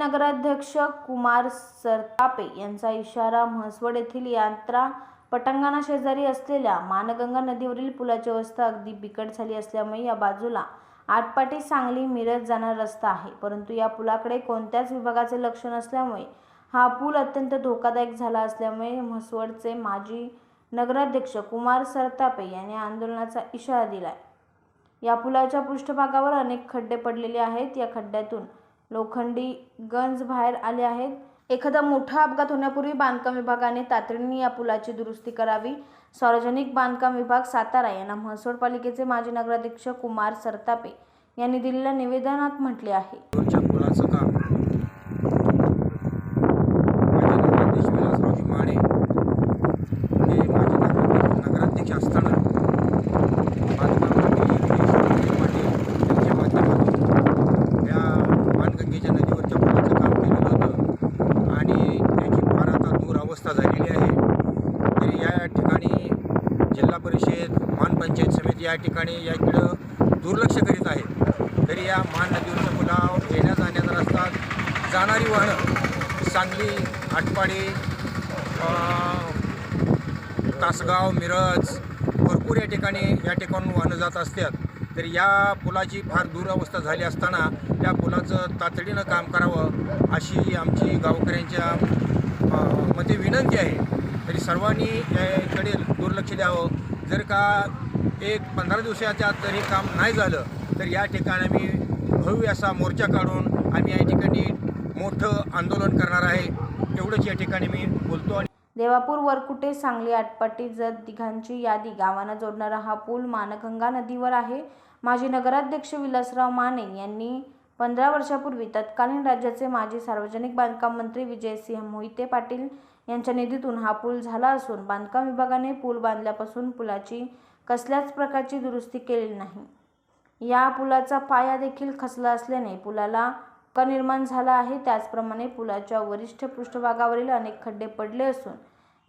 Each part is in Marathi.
नगराध्यक्ष कुमार सरतापे यांचा इशारा. म्हसवड येथील यात्रा पटांगणा शेजारी असलेल्या मानगंगा नदीवरील पुलाची अवस्था अगदी बिकट झाली असल्यामुळे या बाजूला आटपाडी सांगली मिरज जाणारा रस्ता आहे, परंतु या पुलाकडे कोणत्याच विभागाचे लक्ष नसल्यामुळे हा पूल अत्यंत धोकादायक झाला असल्यामुळे म्हसवडचे माजी नगराध्यक्ष कुमार सरतापे यांनी आंदोलनाचा इशारा दिलाय. या पुलाच्या पृष्ठभागावर अनेक खड्डे पडलेले आहेत. या खड्ड्यातून लोखंडी गंज बाहेर आले आहेत. एखादा मोठा अपघात होण्यापूर्वी बांधकाम विभागाने तातडीने या पुलाची दुरुस्ती करावी. सार्वजनिक बांधकाम विभाग सातारा यांना म्हसवड पालिकेचे माजी नगराध्यक्ष कुमार सरतापे यांनी दिलेल्या निवेदनात म्हटले आहे. पुलाचं काम माजी नगराध्यक्ष विलासरावजी माने हे माजी नगराध्यक्ष असताना बांधकाम मंत्री यांच्या माध्यमातून या मानगंगेच्या नदीवरच्या पुलाचं काम केलेलं होतं आणि त्याची फार आता दुरावस्था झालेली आहे. तरी या ठिकाणी जिल्हा परिषद महानपंचायत समिती या ठिकाणी याकडं दुर्लक्ष करीत आहे. तरी या मान नदीवरच्या पुलावर येण्या जाण्याचा रस्ता जाणारी वाहनं सांगली, आटपाडी, तासगाव, मिरज भरपूर या ठिकाणून वाहनं जात असतात. तर या पुलाची फार दुरावस्था झाली असताना त्या पुलाचं तातडीनं काम करावं अशी आमची गावकऱ्यांच्या मध्ये विनंती आहे. तरी सर्वांनी याकडे दुर्लक्ष द्यावं. जर का 15 दिवसाच्या आत जर हे काम नाही झालं तर या ठिकाणी आम्ही भव्य असा मोर्चा काढून आम्ही या ठिकाणी मोठं आंदोलन करणार आहे. एवढंच या ठिकाणी मी बोलतो. देवापूर, वरकुटे, सांगली, आटपाडी, जत दिघांची यादी गावांना जोडणारा हा पूल मानगंगा नदीवर आहे. माजी नगराध्यक्ष विलासराव माने यांनी 15 वर्षापूर्वी तत्कालीन राज्याचे माजी सार्वजनिक बांधकाम मंत्री विजयसिंह मोहिते पाटील यांच्या निधीतून हा पूल झाला असून बांधकाम विभागाने पूल बांधल्यापासून पुलाची कसल्याच प्रकारची दुरुस्ती केलेली नाही. या पुलाचा पाया देखील खचला असल्याने पुलाला धोका निर्माण झाला आहे. त्याचप्रमाणे पुलाच्या वरिष्ठ पृष्ठभागावरील अनेक खड्डे पडले असून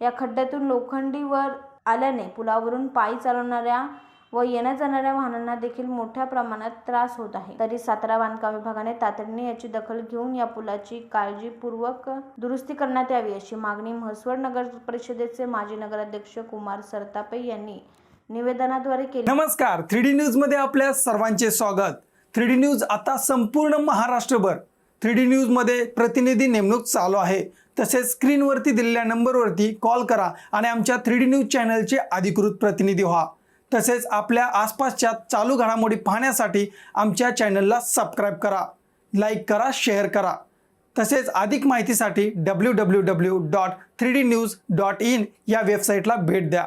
या खड्ड्यातून लोखंडी वर आल्याने पुलावरून पायी चालवणाऱ्या व येण्या जाणाऱ्या वाहनांना देखील मोठ्या प्रमाणात त्रास होत आहे. तरी सातारा बांधकाम विभागाने तातडीने याची दखल घेऊन या पुलाची काळजीपूर्वक दुरुस्ती करण्यात यावी अशी मागणी म्हसवड नगर परिषदेचे माजी नगराध्यक्ष कुमार सरतापे यांनी निवेदनाद्वारे केली. नमस्कार, 3D न्यूज मध्ये आपल्या सर्वांचे स्वागत. 3D न्यूज आता संपूर्ण महाराष्ट्रभर 3D न्यूज मध्ये प्रतिनिधी नेमणूक चालू आहे. तसेच स्क्रीनवरती दिलेल्या नंबरवरती कॉल करा आणि आमच्या 3D न्यूज चॅनलचे अधिकृत प्रतिनिधी व्हा. तसेच आपल्या आसपासच्या चालू घडामोडी पाहण्यासाठी आमच्या चॅनलला सबस्क्राईब करा, लाईक करा, शेअर करा. तसेच अधिक माहितीसाठी www.3dnews.in या वेबसाईटला भेट द्या.